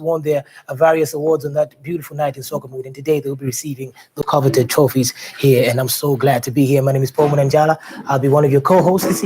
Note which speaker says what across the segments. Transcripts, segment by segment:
Speaker 1: won their various awards on that beautiful night in Soccermood, and today they'll be receiving the coveted trophies here. And I'm so glad to be here. My name is Paul Munanjala. I'll be one of your co-hosts this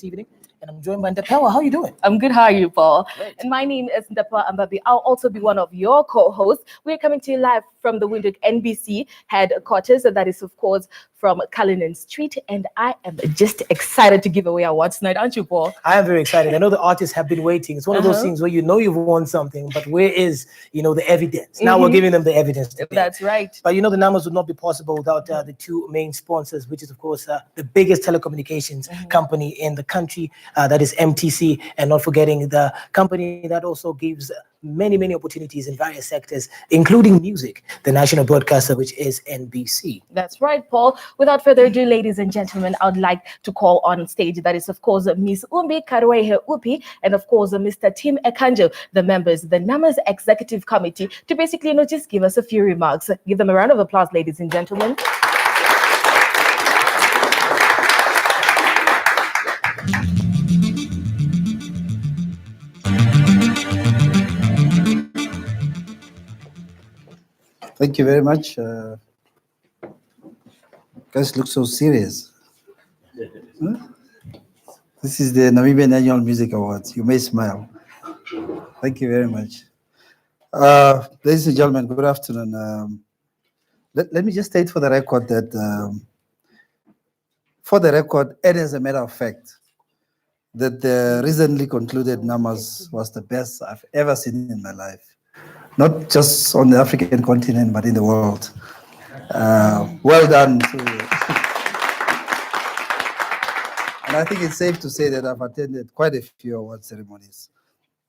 Speaker 1: evening, and I'm joined by Ndapewa. How are you doing?
Speaker 2: I'm good. How are you, Paul?
Speaker 1: Great.
Speaker 2: And my name is Ndapa Ambabi. I'll also be one of your co-hosts. We're coming to you live from the Windhoek NBC headquarters, and that is, of course, from Cullinan Street. And I am just excited to give away awards tonight, aren't you, Paul?
Speaker 1: I am very excited. I know the artists have been waiting. It's one of those things where you know you've won something, but where is, the evidence? Now we're giving them the evidence today.
Speaker 2: That's right.
Speaker 1: But the numbers would not be possible without the two main sponsors, which is, of course, the biggest telecommunications company in the country, that is MTC, and not forgetting the company that also gives many, many opportunities in various sectors, including music, the national broadcaster, which is NBC.
Speaker 2: That's right, Paul. Without further ado, ladies and gentlemen, I would like to call on stage, that is, of course, Miss Umbi Karwehe Upi, and of course, Mr. Tim Ekanjo, the members of the NAMA's Executive Committee, to basically just give us a few remarks. Give them a round of applause, ladies and gentlemen.
Speaker 3: Thank you very much. Guys look so serious. Huh? This is the Namibian Annual Music Awards. You may smile. Thank you very much. Ladies and gentlemen, good afternoon. Let me just state for the record that, and as a matter of fact, that the recently concluded NAMAS was the best I've ever seen in my life. Not just on the African continent, but in the world. Well done. And I think it's safe to say that I've attended quite a few award ceremonies.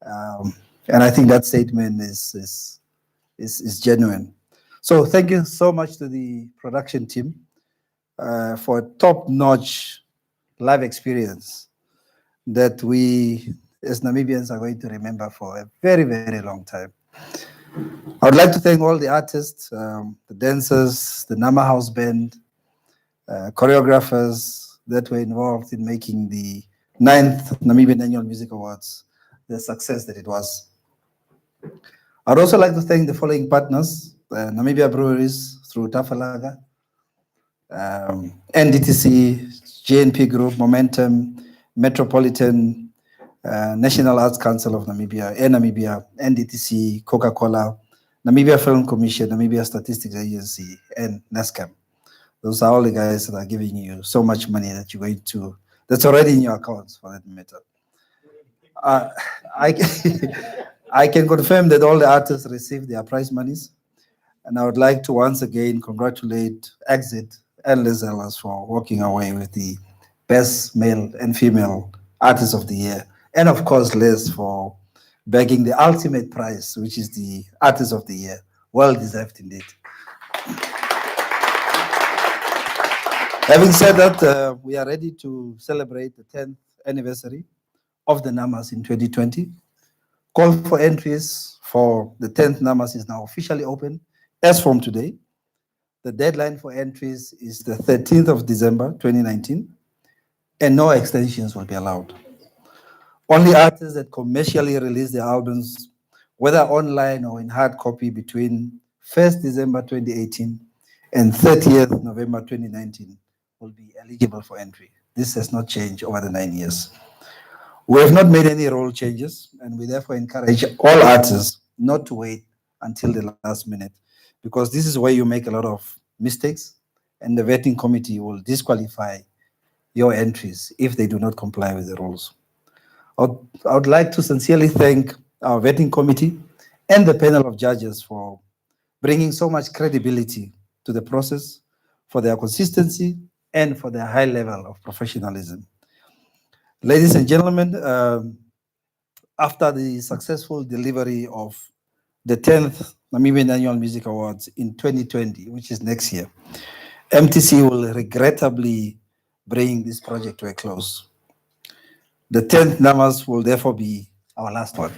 Speaker 3: And I think that statement is genuine. So thank you so much to the production team for a top-notch live experience that we, as Namibians, are going to remember for a very, very long time. I would like to thank all the artists, the dancers, the Nama House Band, choreographers that were involved in making the 9th Namibian Annual Music Awards the success that it was. I'd also like to thank the following partners: Namibia Breweries through Tafalaga, NDTC, JNP Group, Momentum, Metropolitan, National Arts Council of Namibia, Namibia, NDTC, Coca-Cola, Namibia Film Commission, Namibia Statistics Agency, and NASCAM. Those are all the guys that are giving you so much money that you're going to, that's already in your accounts for that matter. I can confirm that all the artists received their prize monies, and I would like to once again congratulate Exit and Les Ellis for walking away with the Best Male and Female Artist of the Year, and of course Les for bagging the ultimate prize, which is the Artist of the Year. Well deserved indeed. Having said that, we are ready to celebrate the 10th anniversary of the NAMAS in 2020. Call for entries for the 10th NAMAS is now officially open as from today. The deadline for entries is the 13th of December, 2019, and no extensions will be allowed. Only artists that commercially release their albums, whether online or in hard copy, between 1st December 2018 and 30th November 2019 will be eligible for entry. This has not changed over the 9 years. We have not made any rule changes, and we therefore encourage all artists not to wait until the last minute, because this is where you make a lot of mistakes, and the vetting committee will disqualify your entries if they do not comply with the rules. I would like to sincerely thank our vetting committee and the panel of judges for bringing so much credibility to the process, for their consistency, and for their high level of professionalism. Ladies and gentlemen, after the successful delivery of the 10th Namibian Annual Music Awards in 2020, which is next year, MTC will regrettably bring this project to a close. The 10th NAMAS will therefore be our last one.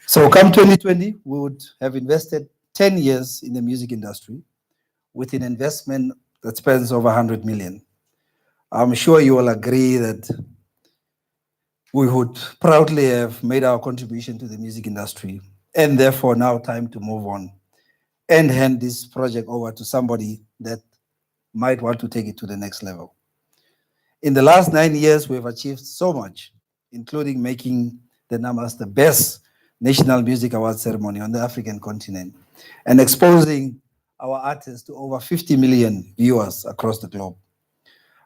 Speaker 3: So come 2020, we would have invested 10 years in the music industry with an investment that spans over 100 million. I'm sure you will agree that we would proudly have made our contribution to the music industry, and therefore now time to move on and hand this project over to somebody that might want to take it to the next level. In the last 9 years, we have achieved so much, including making the Namas the best national music award ceremony on the African continent and exposing our artists to over 50 million viewers across the globe.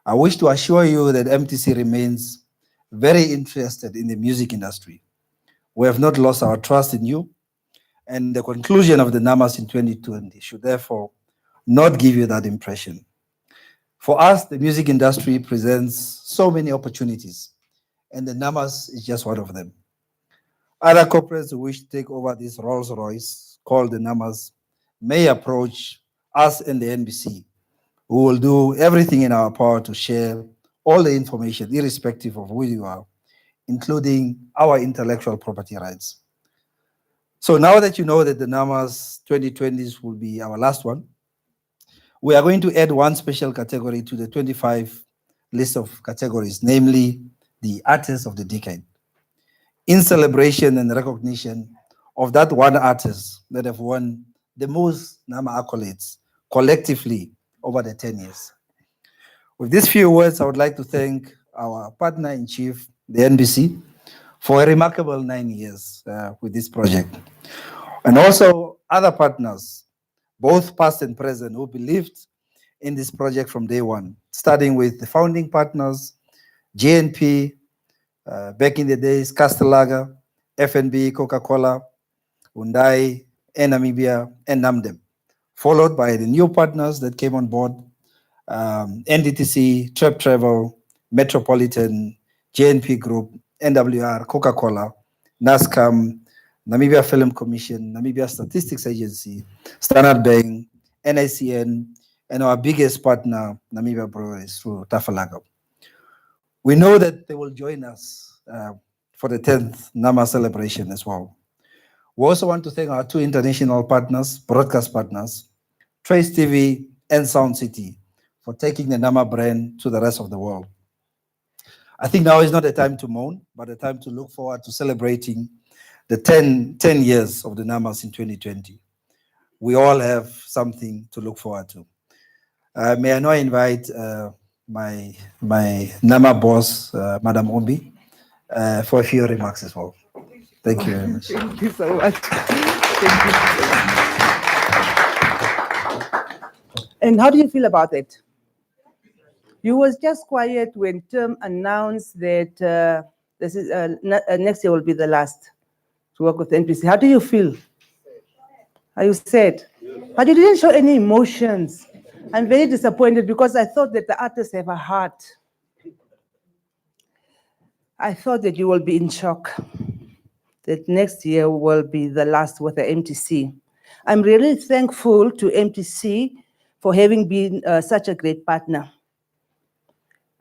Speaker 3: I wish to assure you that MTC remains very interested in the music industry. We have not lost our trust in you, and the conclusion of the Namas in 2020 should therefore not give you that impression. For us, the music industry presents so many opportunities, and the Namas is just one of them. Other corporates who wish to take over this Rolls Royce called the Namas may approach us and the NBC. We will do everything in our power to share all the information, irrespective of who you are, including our intellectual property rights. So now that you know that the Namas 2020s will be our last one, we are going to add one special category to the 25 list of categories, namely the Artist of the Decade, in celebration and recognition of that one artist that have won the most Nama accolades collectively over the 10 years. With these few words, I would like to thank our partner in chief, the NBC, for a remarkable 9 years with this project. And also other partners, both past and present, who believed in this project from day one, starting with the founding partners, JNP, back in the days, Castellaga, FNB, Coca-Cola, Hyundai, and Namibia, and Namdem, followed by the new partners that came on board, NDTC, Trip Travel, Metropolitan, JNP Group, NWR, Coca-Cola, NASCAM, Namibia Film Commission, Namibia Statistics Agency, Standard Bank, NICN, and our biggest partner, Namibia Breweries, through Tafalaga. We know that they will join us for the 10th Nama celebration as well. We also want to thank our two international partners, broadcast partners, Trace TV and Sound City, for taking the Nama brand to the rest of the world. I think now is not a time to moan, but a time to look forward to celebrating the 10 years of the Namas in 2020. We all have something to look forward to. May I now invite my Nama boss, Madam Ombi, for a few remarks as well. Thank you very much.
Speaker 4: Thank you so much. Thank you. And how do you feel about it? You was just quiet when Tim announced that this is next year will be the last to work with NPC. How do you feel? Are you sad? But you didn't show any emotions. I'm very disappointed because I thought that the artists have a heart. I thought that you will be in shock, that next year will be the last with the MTC. I'm really thankful to MTC for having been such a great partner.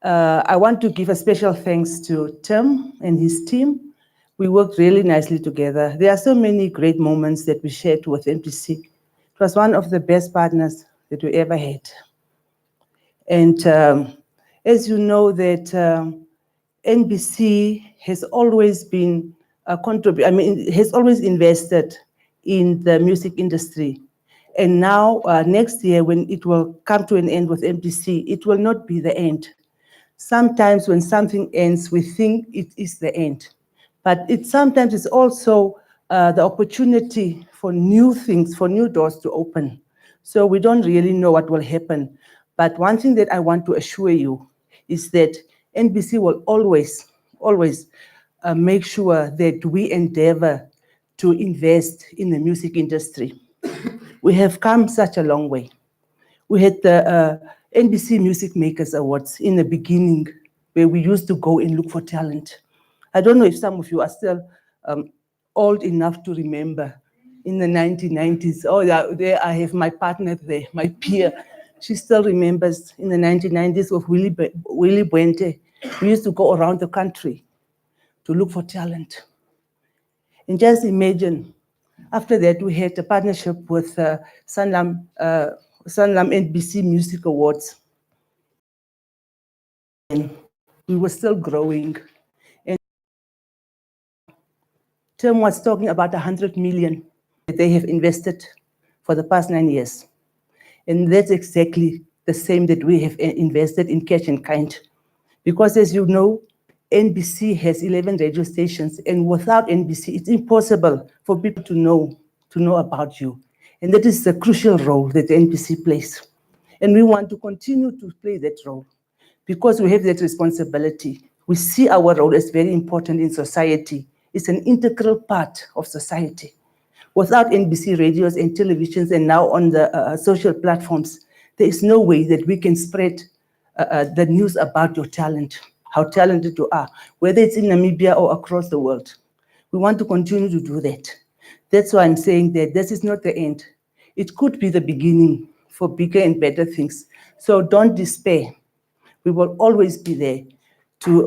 Speaker 4: I want to give a special thanks to Tim and his team. We worked really nicely together. There are so many great moments that we shared with MTC. It was one of the best partners that we ever had. And as you know that NBC has always been has always invested in the music industry. And now next year, when it will come to an end with MTC, it will not be the end. Sometimes when something ends, we think it is the end. But sometimes it's also the opportunity for new things, for new doors to open. So we don't really know what will happen. But one thing that I want to assure you is that NBC will always make sure that we endeavor to invest in the music industry. We have come such a long way. We had the NBC Music Makers Awards in the beginning, where we used to go and look for talent. I don't know if some of you are still old enough to remember in the 1990s. Oh, yeah, there I have my partner there, my peer. She still remembers in the 1990s with Willie Buente. We used to go around the country to look for talent. And just imagine, after that, we had a partnership with Sanlam NBC Music Awards. And we were still growing. Tim was talking about 100 million that they have invested for the past 9 years. And that's exactly the same that we have invested in cash and kind. Because as you know, NBC has 11 radio stations, and without NBC, it's impossible for people to know about you. And that is the crucial role that NBC plays. And we want to continue to play that role because we have that responsibility. We see our role as very important in society. It's an integral part of society. Without NBC radios and televisions and now on the social platforms, there is no way that we can spread the news about your talent, how talented you are, whether it's in Namibia or across the world. We want to continue to do that. That's why I'm saying that this is not the end. It could be the beginning for bigger and better things. So don't despair. We will always be there we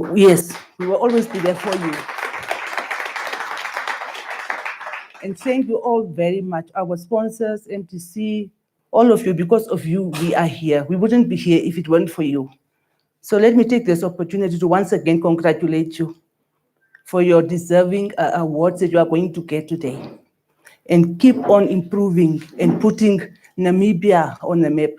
Speaker 4: will always be there for you. And thank you all very much. Our sponsors, MTC, all of you, because of you, we are here. We wouldn't be here if it weren't for you. So let me take this opportunity to once again congratulate you for your deserving awards that you are going to get today. And keep on improving and putting Namibia on the map.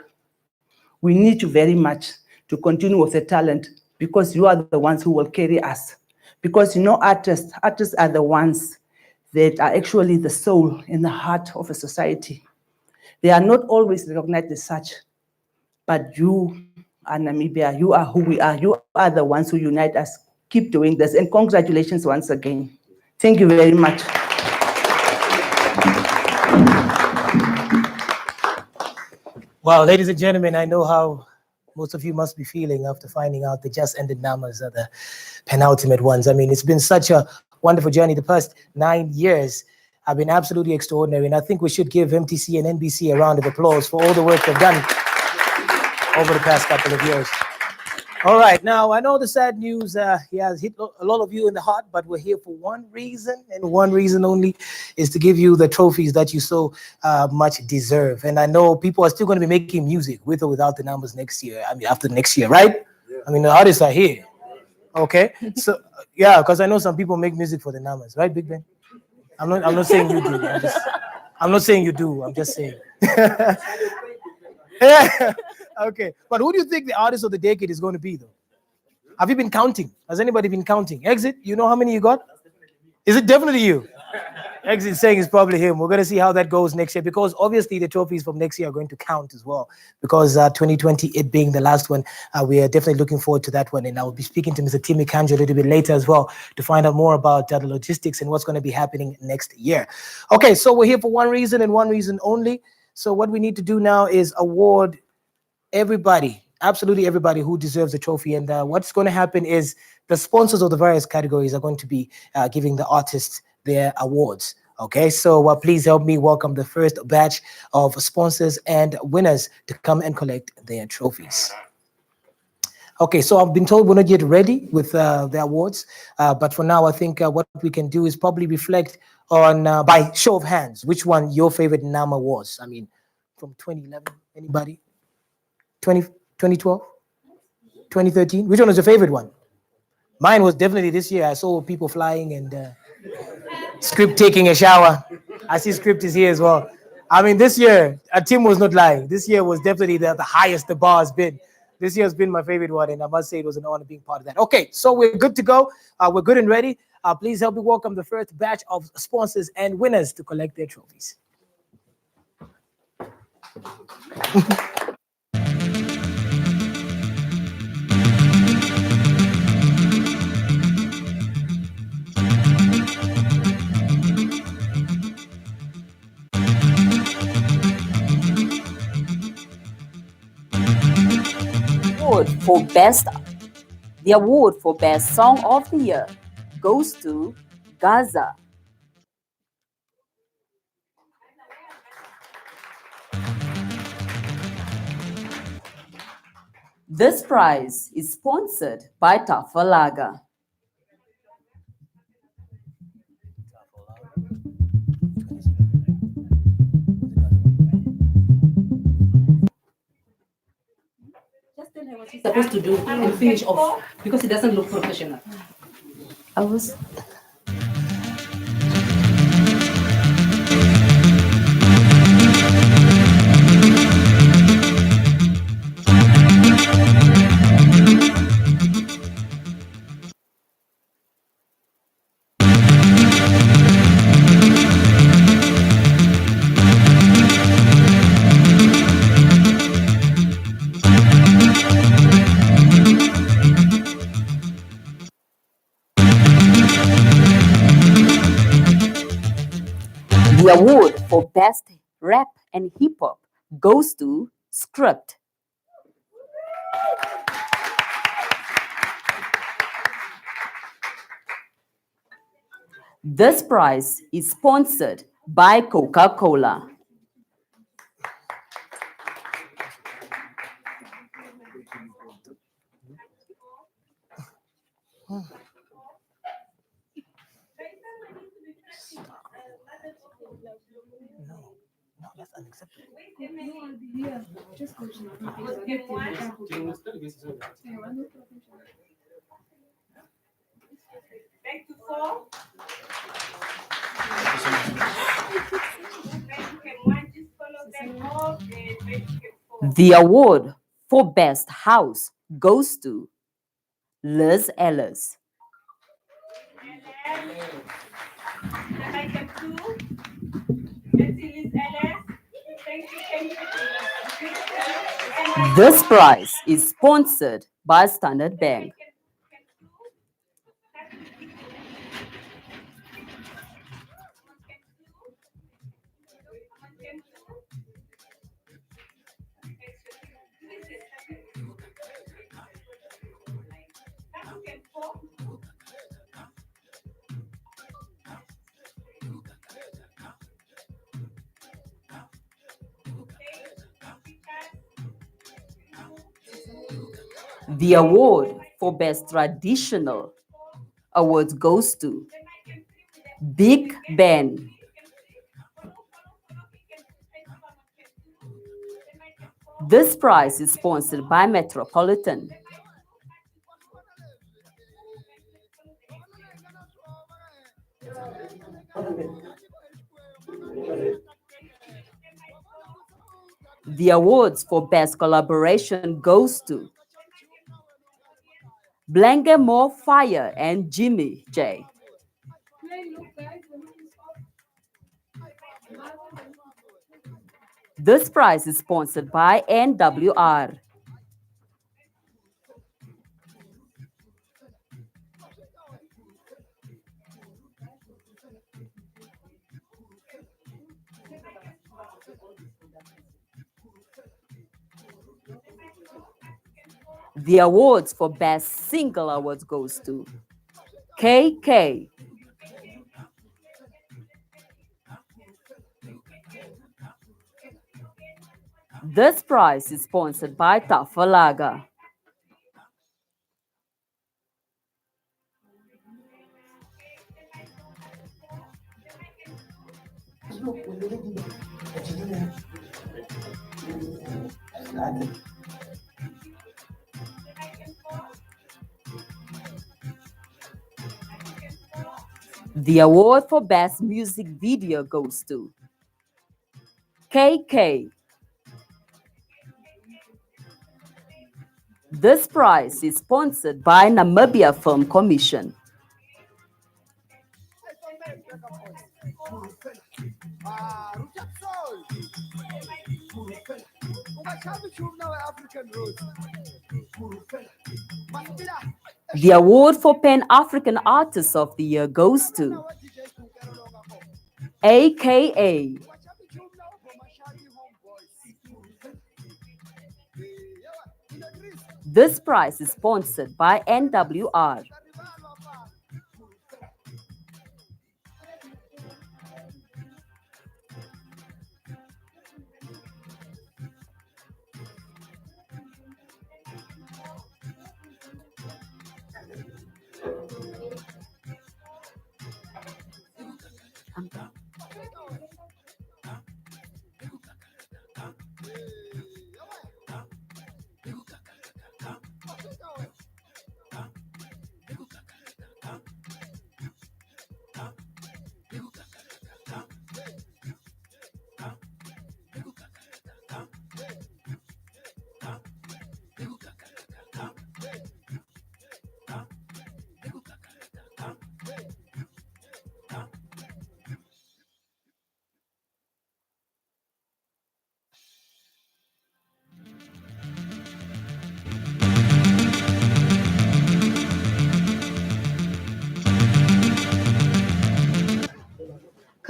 Speaker 4: We need you very much to continue with the talent because you are the ones who will carry us. Because artists are the ones that are actually the soul and the heart of a society. They are not always recognized as such, but you are Namibia, you are who we are, you are the ones who unite us. Keep doing this, and congratulations once again. Thank you very much.
Speaker 1: Well, ladies and gentlemen, I know how most of you must be feeling after finding out the just ended Namas are the penultimate ones. I mean, it's been such a wonderful journey. The past 9 years have been absolutely extraordinary, and I think we should give MTC and NBC a round of applause for all the work they've done over the past couple of years. All right, now I know the sad news has hit a lot of you in the heart, but we're here for one reason, and one reason only, is to give you the trophies that you so much deserve. And I know people are still going to be making music with or without the numbers next year. I mean, after next year, right? Yeah. I mean, the artists are here. Okay, so yeah, because I know some people make music for the numbers, right, Big Ben? I'm not saying you do. I'm not saying you do. I'm just saying. Yeah. Okay, but who do you think the artist of the decade is going to be, though? Have you been counting? Has anybody been counting? Exit, you know how many you got? Is it definitely you? Exit saying it's probably him. We're going to see how that goes next year, because obviously the trophies from next year are going to count as well, because 2020, it being the last one, we are definitely looking forward to that one. And I will be speaking to Mr. Tim Ekanjo a little bit later as well to find out more about the logistics and what's going to be happening next year. Okay, so we're here for one reason and one reason only. So what we need to do now is award everybody, absolutely everybody who deserves a trophy. And what's going to happen is the sponsors of the various categories are going to be giving the artists their awards. Okay, so please help me welcome the first batch of sponsors and winners to come and collect their trophies. Okay, so I've been told we're not yet ready with the awards, but for now, I think what we can do is probably reflect on, by show of hands, which one your favorite NAMA was. I mean, from 2011, anybody? 2012, 2013, which one was your favorite one? Mine was definitely this year. I saw people flying and Script taking a shower. I see Script is here as well. I mean, this year, Tim was not lying. This year was definitely the highest the bar has been. This year has been my favorite one, and I must say it was an honor being part of that. Okay, so we're good to go. We're good and ready. Please help me welcome the first batch of sponsors and winners to collect their trophies.
Speaker 5: The award for Best Song of the Year goes to Gaza. This prize is sponsored by Tafalaga.
Speaker 6: Just tell her what she's supposed to do and finish off, because it doesn't look professional.
Speaker 5: I was The award for Best Rap and Hip Hop goes to Script. This prize is sponsored by Coca-Cola.
Speaker 1: No, that's unacceptable.
Speaker 5: The award for Best House goes to Liz Ellis. This prize is sponsored by Standard Bank. The award for Best Traditional Awards goes to Big Ben. This prize is sponsored by Metropolitan. The awards for Best Collaboration goes to Blangamore Fire and Jimmy J. This prize is sponsored by NWR. The awards for Best Single Awards goes to KK. This prize is sponsored by Tafalaga. The award for Best Music Video goes to KK. This prize is sponsored by Namibia Film Commission. The award for Pan-African Artist of the Year goes to AKA. This prize is sponsored by NWR.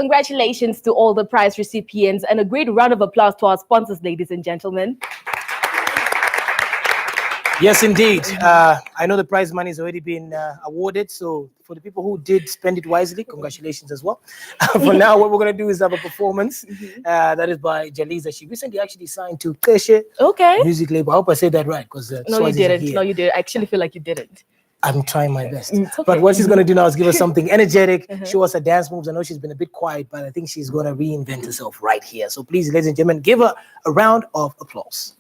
Speaker 2: congratulations to all the prize recipients and a great round of applause to our sponsors, ladies and gentlemen.
Speaker 1: Yes, indeed. I know the prize money has already been awarded. So for the people who did spend it wisely, congratulations as well. For now, what we're going to do is have a performance that is by Jaliza. She recently actually signed to Keshe
Speaker 2: Okay.
Speaker 1: music label. I hope I said that right. Because
Speaker 2: No, you didn't. No, you didn't. I actually feel like you didn't.
Speaker 1: I'm trying my best.
Speaker 2: It's okay.
Speaker 1: But what she's going to do now is give us something energetic, show us her dance moves. I know she's been a bit quiet, but I think she's going to reinvent herself right here. So please, ladies and gentlemen, give her a round of applause.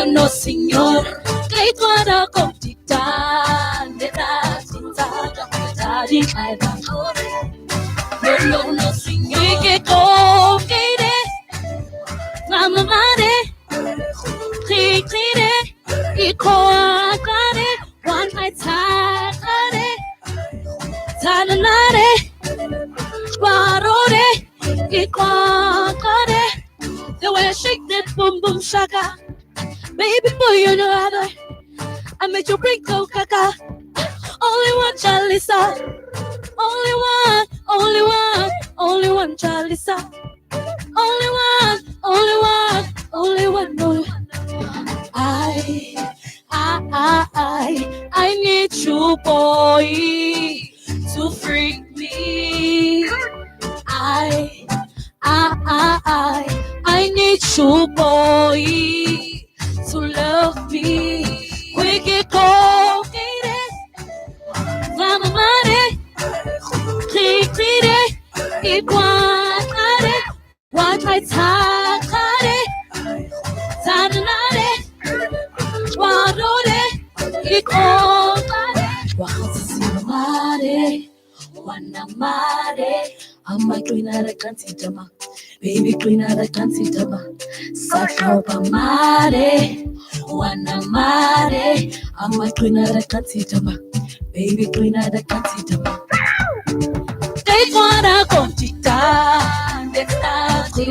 Speaker 6: No, signor. Kay tuara komptita, neta sinzada, daddy I no, signor. Ike ko kere, mama mare, kire, iko akare, one night takare, tananare, warore, iko akare. The way I shake that boom boom shaka. Baby boy, you know how I made you bring Coca-Cola. Only one Chalisa. Only one Chalisa. Only one. I need you, boy, to freak me. I need you, boy, to love me. We get cold, Mama Mare, Kikire, Iguanare, What I Takare, Tanare, Wadore, Ikomare, Wahasimare, Wanamare, Amma Queen Cantitama, Baby Queen Cantitama, Satrapa Mare, Wanamare, Amma Queen Cantitama, Baby Queen Cantitama. They wanna come to town, they start to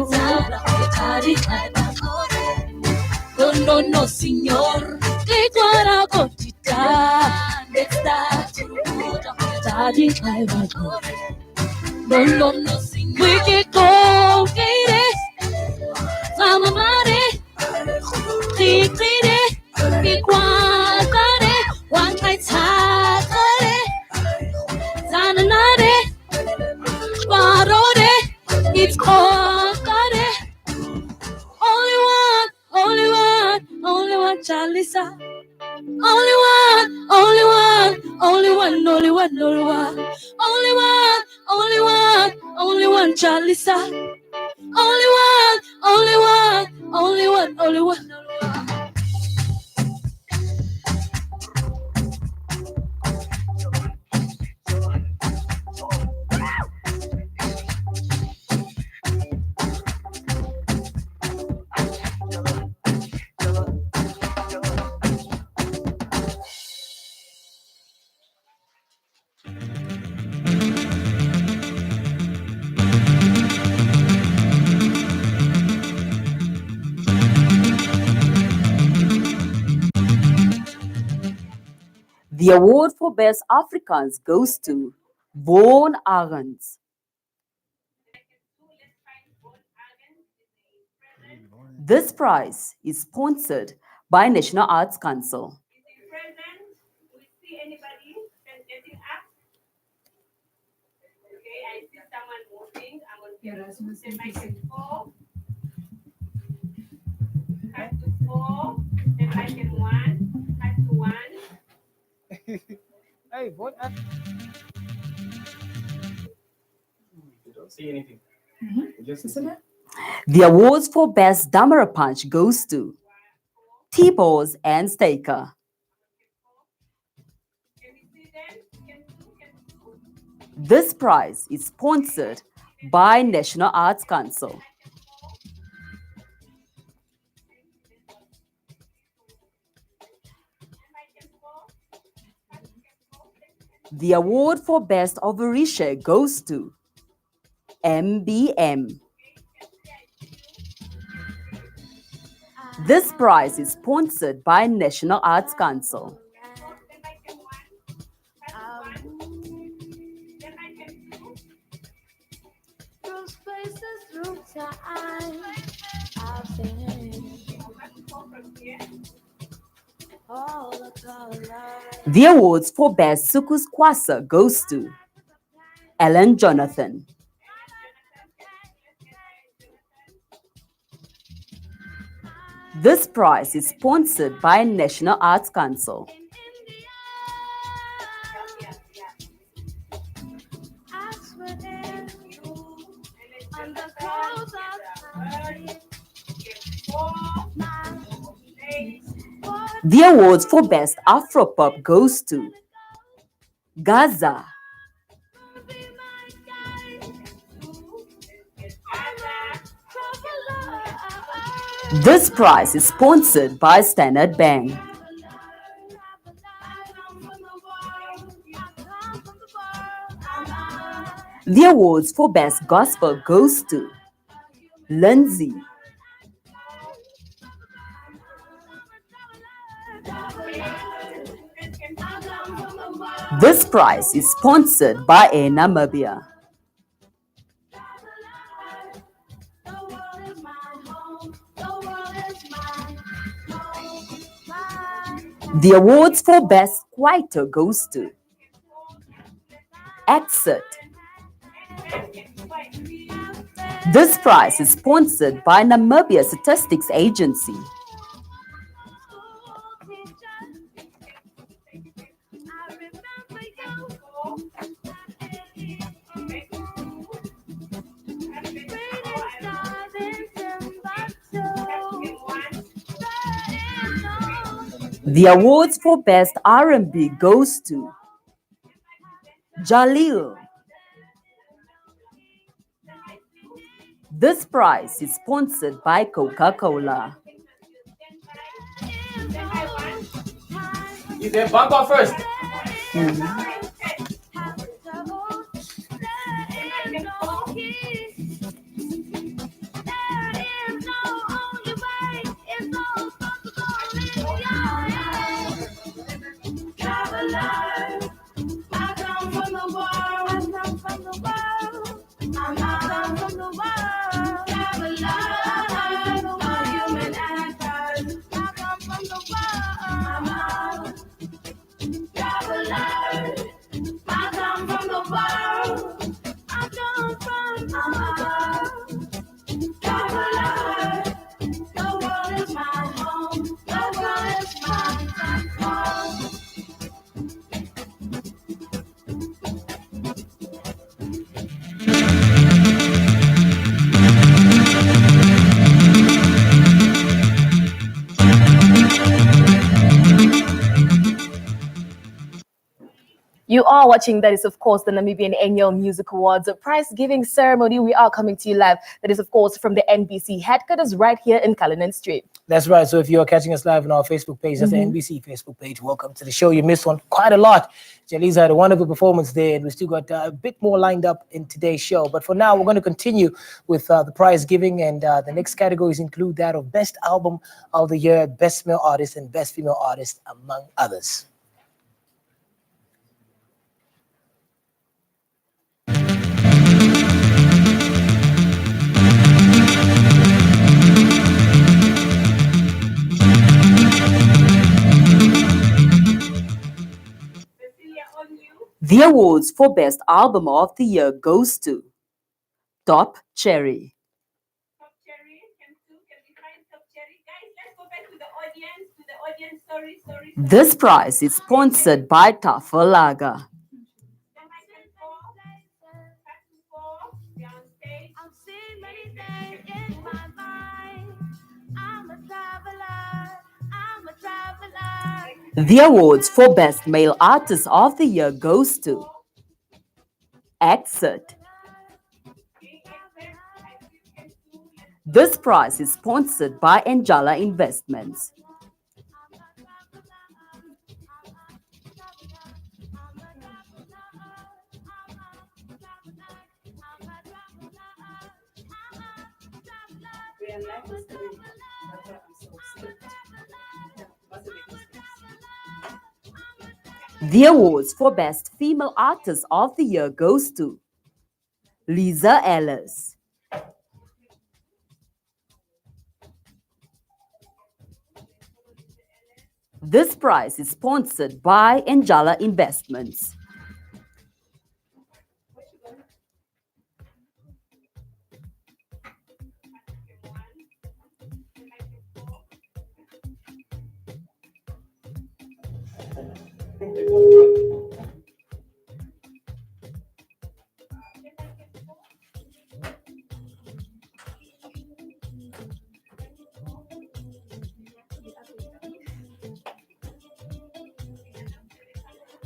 Speaker 6: no, signor. They wanna come to town, they start to no, signor. We can go, get it. Mama Mare, Titire, Iguanare, one night takare, Tananare, Barore, it's Kokare. Only one, Chalisa. Only one, Chalisa. Only one.
Speaker 5: The award for Best Afrikaans goes to Vaughan Arends. This prize is sponsored by National Arts Council.
Speaker 6: We see anybody getting up? Okay, I see someone moving. I'm going to get the mic at 4. Cut to 4. The mic at 1. Cut to 1.
Speaker 1: Hey, what?
Speaker 5: The awards for Best Damara Punch goes to T-Boz and Staker. This prize is sponsored by National Arts Council. The award for Best Overreacher goes to MBM. This prize is sponsored by National Arts Council.
Speaker 6: Through spaces, through time, I've been all the colors.
Speaker 5: The awards for Best Sukus Kwasa goes to Ellen Jonathan. This prize is sponsored by National Arts Council.
Speaker 6: I swear, under clothes of time,
Speaker 5: The awards for Best Afropop goes to Gaza. This prize is sponsored by Standard Bank. The awards for Best Gospel goes to Lindsay. This prize is sponsored by Air Namibia. The awards for Best Quieter goes to Exit. This prize is sponsored by Namibia Statistics Agency. The awards for Best R&B goes to Jalil. This prize is sponsored by Coca-Cola.
Speaker 1: You there, bump first.
Speaker 2: You are watching, that is, of course, the Namibian Annual Music Awards prize giving ceremony. We are coming to you live. That is, of course, from the NBC headquarters right here in Cullinan Street.
Speaker 1: That's right. So if you're catching us live on our Facebook page, that's the NBC Facebook page, welcome to the show. You missed one quite a lot. Jaliza had a wonderful performance there, and we still got a bit more lined up in today's show. But for now, we're going to continue with the prize giving, and the next categories include that of Best Album of the Year, Best Male Artist, and Best Female Artist, among others.
Speaker 5: The awards for Best Album of the Year goes to Top Cherry.
Speaker 7: Top Cherry, can we find Top Cherry? Guys, let's go back to the audience
Speaker 5: This prize is sponsored by Tafalaga.
Speaker 6: I've seen many things in my mind. I'm a traveler. I'm a traveler.
Speaker 5: The awards for Best Male Artist of the Year goes to Exit. This prize is sponsored by Anjala Investments. The awards for Best Female Artist of the Year goes to Lisa Ellis. This prize is sponsored by Anjala Investments.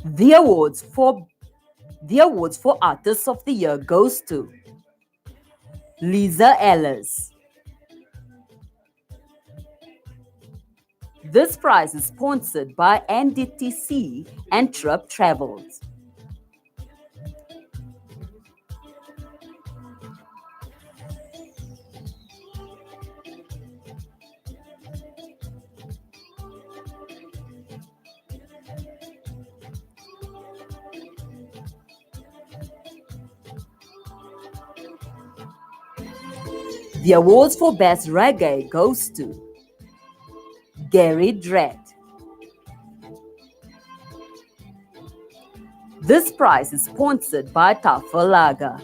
Speaker 5: The awards for Artist of the Year goes to Lisa Ellis. This prize is sponsored by NDTC and Trup Travels. The awards for Best Reggae goes to Gary Dredd. This prize is sponsored by Tafalaga.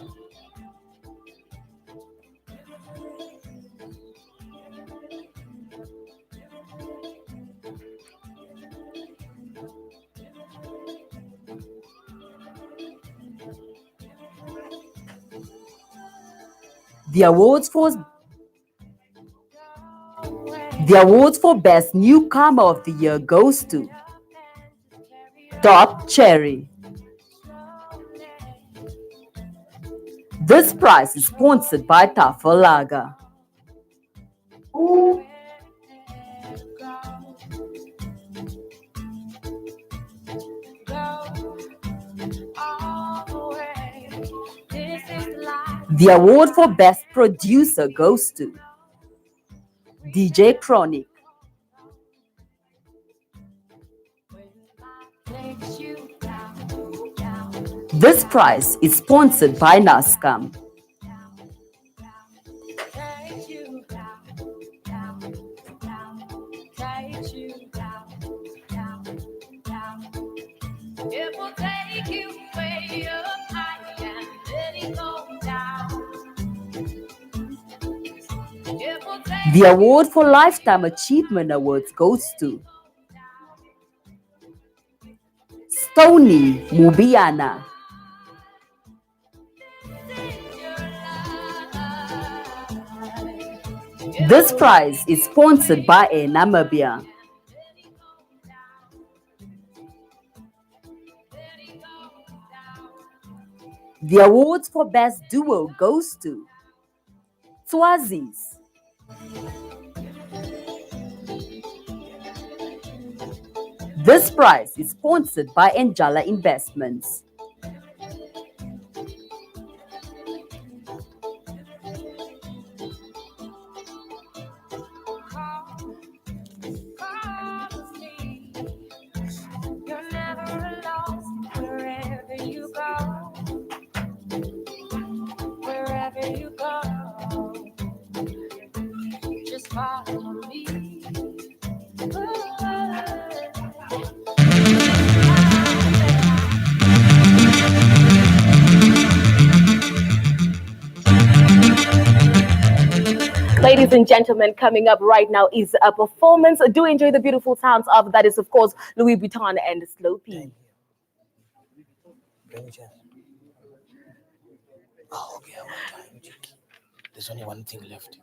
Speaker 5: The awards for Best Newcomer of the Year goes to Top Cherry. This prize is sponsored by Tafalaga. The award for Best Producer goes to DJ Chronic. This prize is sponsored by NASCAM.
Speaker 6: It will take you way up high and let it go down. It will take
Speaker 5: The award for Lifetime Achievement Awards goes to Stony Mubiana. This prize is sponsored by Namibia. The awards for Best Duo goes to Swazis. This prize is sponsored by Anjala Investments.
Speaker 6: You're never alone wherever you go. Wherever you go, just follow me.
Speaker 2: Ladies and gentlemen, coming up right now is a performance. Do enjoy the beautiful sounds of that is, of course, Louis Vuitton and Slopey.
Speaker 1: Oh, okay, I want time. There's only one thing left.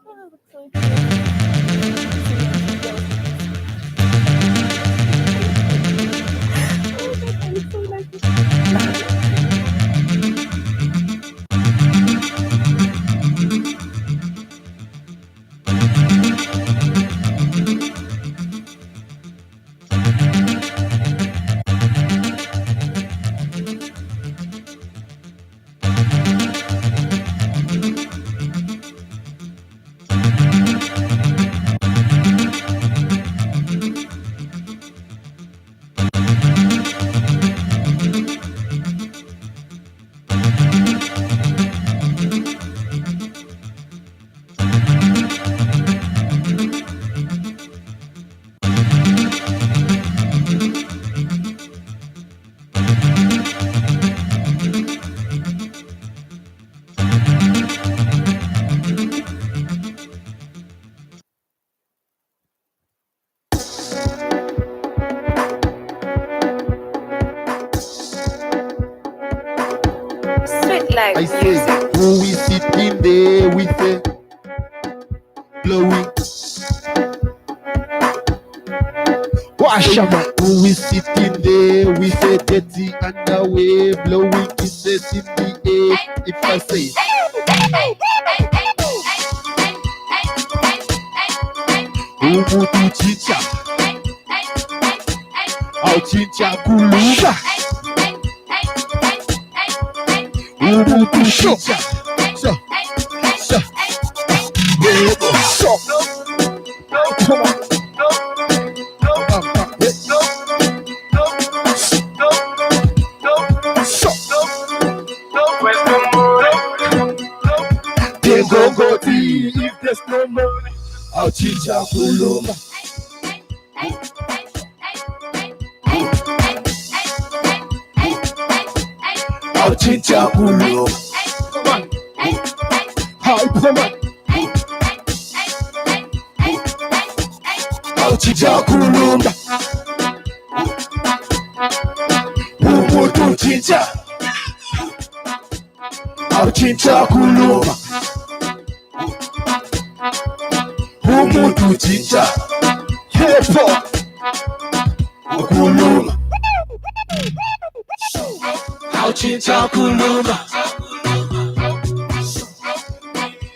Speaker 7: I say, who is sitting there with a blowing? Wash up, who is sitting there with a dirty underwear blowing kisses in the air? If I say, Umutu chicha, au chicha kuluga. Umutu chicha, so, come on. Go if there's no money, I'll teach you kuluma. I'll teach you kuluma. Come on. I'll teach you kuluma. Umutu chicha. I'll teach you kuluma. Umutu chicha, hip hop, kuluma. How chicha kuluma.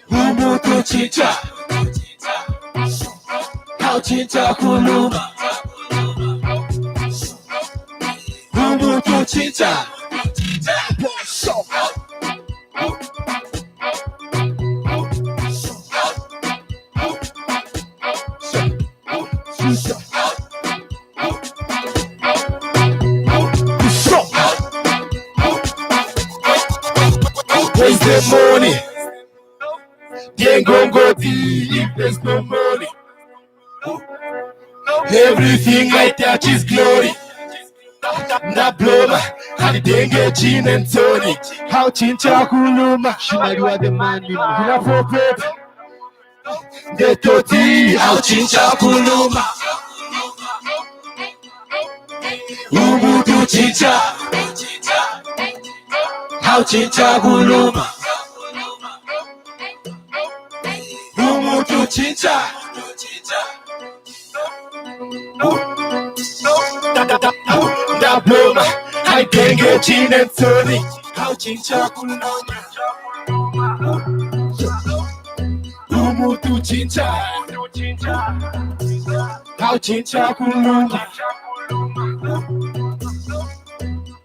Speaker 7: Umutu chicha, how chicha kuluma. Umutu chicha. Where's the money? Can't go if there's no money. Everything I touch is glory. Na bloma, hadi denge gin and tonic. How chincha kuluma, shimariwa the money. Hina for paper. The toti, how chincha kuluma. Umutu chicha, how chicha kuluma. Umutu chicha. Da bloma, I can't get gin and tonic. How chicha kuluma. Umutu chicha, how chicha kuluma.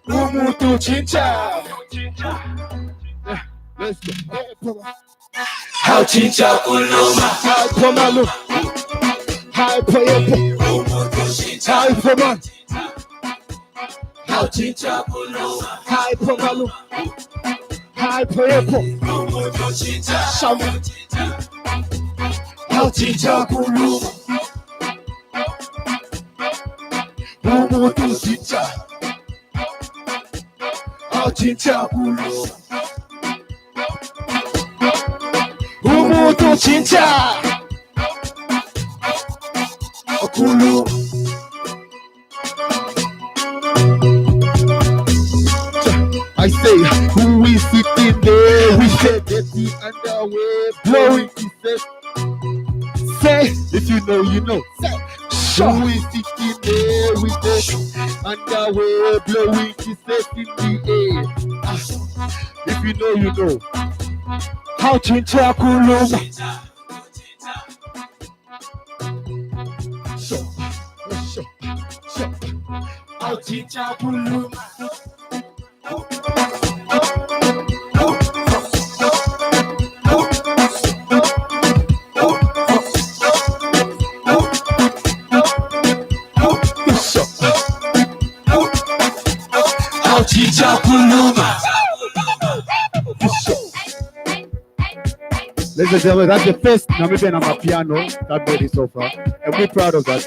Speaker 7: Umutu chicha. Let's go. How chicha kuluma. How pomalu. How poyepo. Umutu chicha. How poman. How chicha kuluma. How pomalu. How poyepo. Umutu chicha. Shamu. How chicha kuluma. Umutu chicha. How chicha kuluma. Umutu chicha. Kulu. I say, who is sitting there? We say dirty underwear blowing kisses. Say, if you know, you know. Say, who is sitting there with the underwear blowing kisses in the air? If you know, you know. How Chincha Kuluma. How Chincha Kuluma. Ladies and gentlemen, that's the first Namibian Amapiano that made it so far, and we're proud of that.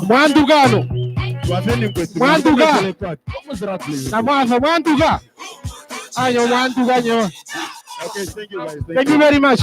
Speaker 7: Mwandugano. Mwanduga. Mwanduga. Ayo Mwanduga. Okay, thank you guys. Thank you very much.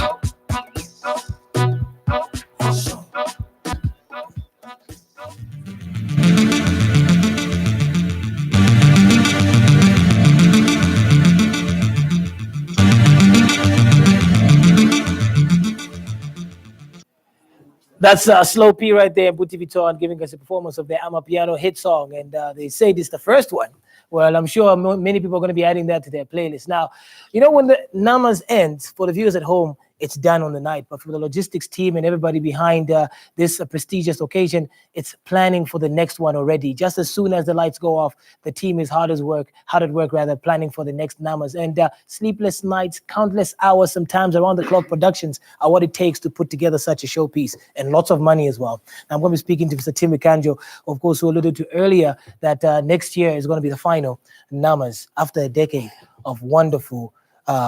Speaker 1: That's Slow P right there, Buti Vuitton, giving us a performance of their Amapiano hit song. And they say this is the first one. Well, I'm sure many people are going to be adding that to their playlist. Now, you know, when the Namas ends, for the viewers at home, it's done on the night. But for the logistics team and everybody behind this prestigious occasion, it's planning for the next one already. Just as soon as the lights go off, the team is hard at work, planning for the next Namas. And sleepless nights, countless hours, sometimes around-the-clock productions are what it takes to put together such a showpiece, and lots of money as well. Now, I'm going to be speaking to Mr. Tim Ekanjo, of course, who alluded to earlier that next year is going to be the final Namas after a decade of wonderful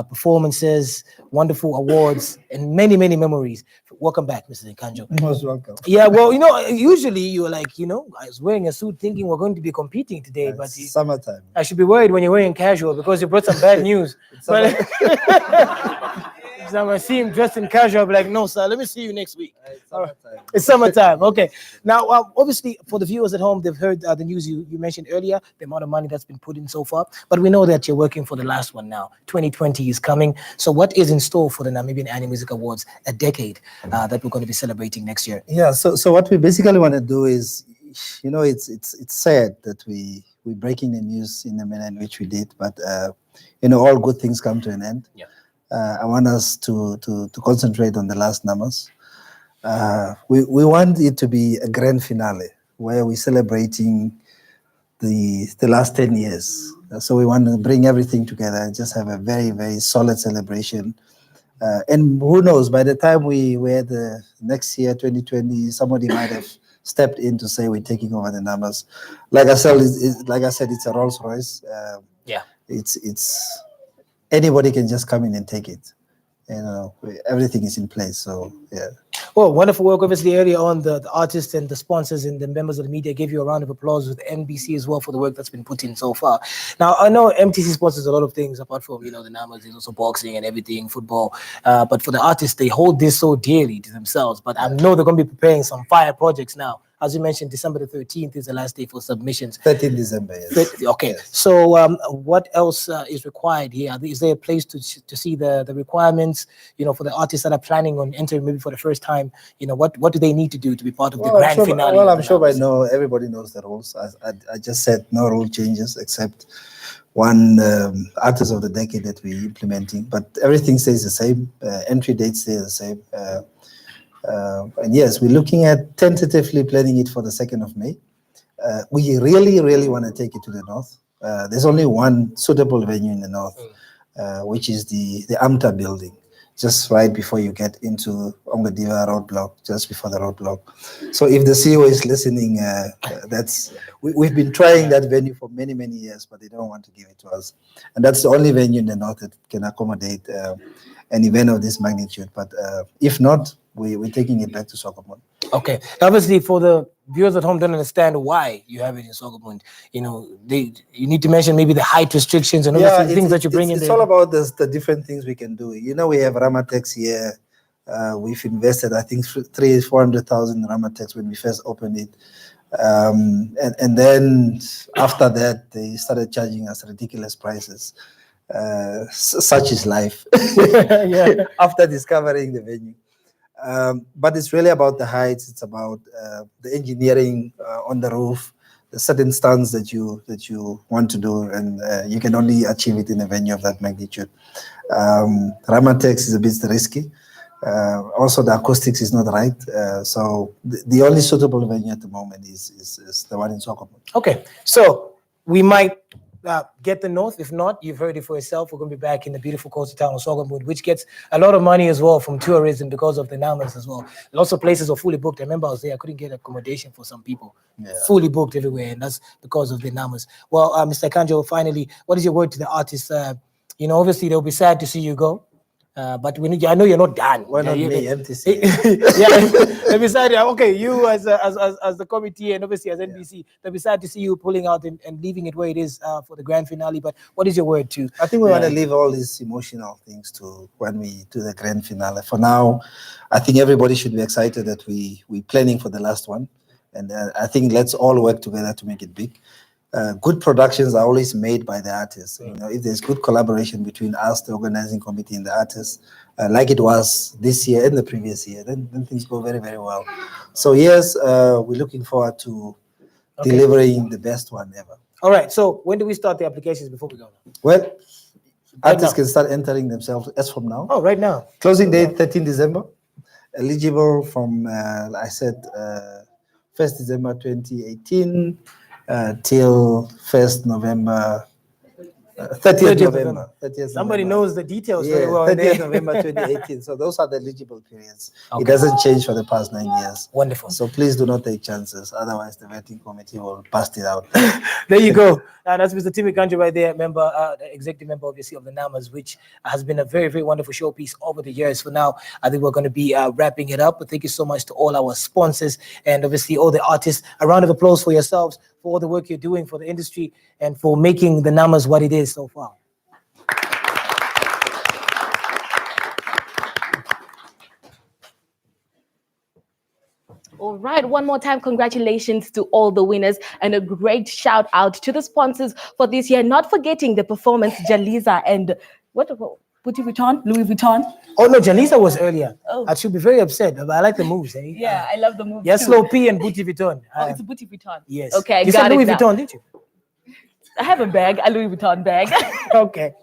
Speaker 1: performances, wonderful awards, and many, many memories. Welcome back, Mr. Ekanjo.
Speaker 3: Most welcome.
Speaker 1: Yeah, well, you know, usually you're like, you know, I was wearing a suit thinking we're going to be competing today, but
Speaker 3: Summertime.
Speaker 1: I should be worried when you're wearing casual because you brought some bad news. But I see him dressed in casual, I'll be like, no, sir, let me see you next week. It's summertime. Okay. Now, obviously, for the viewers at home, they've heard the news you mentioned earlier, the amount of money that's been put in so far. But we know that you're working for the last one now. 2020 is coming. So what is in store for the Namibian Annie Music Awards, a decade that we're going to be celebrating next year?
Speaker 3: Yeah, so what we basically want to do is, you know, it's sad that we're breaking the news in the manner in which we did, but, you know, all good things come to an end.
Speaker 1: Yeah.
Speaker 3: I want us to concentrate on the last Namas. We want it to be a grand finale where we're celebrating the last 10 years. So we want to bring everything together and just have a very, very solid celebration. And who knows, by the time we're the next year, 2020, somebody might have stepped in to say we're taking over the Namas. Like I said, it's a Rolls Royce.
Speaker 1: Yeah.
Speaker 3: It's anybody can just come in and take it. You know, everything is in place. So yeah.
Speaker 1: Well, wonderful work. Obviously, earlier on, the artists and the sponsors and the members of the media gave you a round of applause with NBC as well for the work that's been put in so far. Now, I know MTC sponsors a lot of things apart from, you know, the Namas. There's also boxing and everything, football. But for the artists, they hold this so dearly to themselves. But I know they're going to be preparing some fire projects now. As you mentioned, December the 13th is the last day for submissions.
Speaker 3: 13th December, yes.
Speaker 1: Okay,
Speaker 3: Yes.
Speaker 1: so what else is required here? Is there a place to see the requirements, you know, for the artists that are planning on entering maybe for the first time? You know, what do they need to do to be part of the grand finale?
Speaker 3: Well, I'm sure by now everybody knows the rules. I just said no rule changes except one artist of the decade that we're implementing, but everything stays the same. Entry dates stay the same. And yes, we're looking at tentatively planning it for the 2nd of May. We really, really want to take it to the north. There's only one suitable venue in the north, which is the AMTA building, just right before you get into Ongadiva roadblock, just before the roadblock. So if the CEO is listening, we've been trying that venue for many, many years, but they don't want to give it to us. And that's the only venue in the north that can accommodate an event of this magnitude. But if not, we're taking it back to Swakopmund.
Speaker 1: Okay. Obviously, for the viewers at home don't understand why you have it in Swakopmund. You know, you need to mention maybe the height restrictions and all the things that you bring in there.
Speaker 3: It's all about the different things we can do. You know, we have Ramatex here. We've invested, I think, 400,000 Ramatex when we first opened it. And then after that, they started charging us ridiculous prices. Such is life.
Speaker 1: Yeah.
Speaker 3: After discovering the venue. But it's really about the heights. It's about the engineering on the roof, the certain stunts that you want to do, and you can only achieve it in a venue of that magnitude. Ramatex is a bit risky. Also, the acoustics is not right. So the only suitable venue at the moment is the one in Swakopmund.
Speaker 1: Okay, so we might get the north. If not, you've heard it for yourself. We're going to be back in the beautiful coastal town of Swakopmund, which gets a lot of money as well from tourism because of the Namas as well. Lots of places are fully booked. I remember I was there. I couldn't get accommodation for some people.
Speaker 3: Yeah.
Speaker 1: Fully booked everywhere, and that's because of the Namas. Well, Mr. Kanjo, finally, what is your word to the artists? Obviously they'll be sad to see you go. But I know you're not done.
Speaker 3: Why not me, MTC?
Speaker 1: Yeah, they'll be sad. Okay, you as the committee and obviously as NBC, they'll be sad to see you pulling out and leaving it where it is for the grand finale. But what is your word to?
Speaker 3: I think we want to leave all these emotional things to when we do the grand finale. For now, I think everybody should be excited that we're planning for the last one, and I think let's all work together to make it big. Good productions are always made by the artists. If there's good collaboration between us, the organizing committee, and the artists, like it was this year and the previous year, then things go very, very well. So yes, we're looking forward to delivering the best one ever.
Speaker 1: All right. So when do we start the applications before we go?
Speaker 3: Well, artists
Speaker 1: now.
Speaker 3: can start entering themselves as from now.
Speaker 1: Oh, right now.
Speaker 3: Closing date 13 December. Eligible from I said 1st December 2018. Till 1st November, 30th November. 30th
Speaker 1: Somebody
Speaker 3: November.
Speaker 1: knows the details
Speaker 3: Yeah,
Speaker 1: very well.
Speaker 3: 30th November 2018. So those are the eligible periods. It doesn't change for the past 9 years.
Speaker 1: Wonderful.
Speaker 3: So please do not take chances. Otherwise, the vetting committee will bust it out.
Speaker 1: There you go. That's Mr. Timmy Kanjo right there, member, executive member, obviously, of the Namas, which has been a very, very wonderful showpiece over the years. For now, I think we're going to be wrapping it up. But thank you so much to all our sponsors and obviously all the artists. A round of applause for yourselves, for all the work you're doing for the industry and for making the Namas what it is so far.
Speaker 2: All right, one more time, congratulations to all the winners and a great shout out to the sponsors for this year. Not forgetting the performance, Jaliza and Louis Vuitton.
Speaker 1: Oh no, Jalisa was earlier.
Speaker 2: Oh.
Speaker 1: I should be very upset, but I like the moves. Eh?
Speaker 2: Yeah, I love the move.
Speaker 1: Yes,
Speaker 2: too.
Speaker 1: Slow P and Booty Vuitton.
Speaker 2: Oh, it's a Booty Vuitton.
Speaker 1: Yes.
Speaker 2: Okay,
Speaker 1: You
Speaker 2: got
Speaker 1: said
Speaker 2: it
Speaker 1: Louis
Speaker 2: now.
Speaker 1: Vuitton, didn't you?
Speaker 2: I have a bag, a Louis Vuitton bag.
Speaker 1: Okay.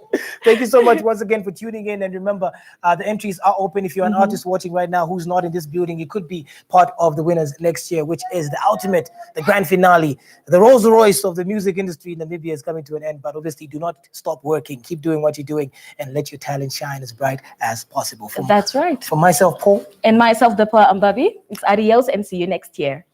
Speaker 1: Thank you so much once again for tuning in. And remember, the entries are open. If you're an artist watching right now who's not in this building, you could be part of the winners next year, which is the ultimate, the grand finale. The Rolls Royce of the music industry in Namibia is coming to an end. But obviously, do not stop working. Keep doing what you're doing and let your talent shine as bright as possible.
Speaker 2: That's right.
Speaker 1: For myself, Paul.
Speaker 2: And myself, Depa Ambabi. It's adios and see you next year.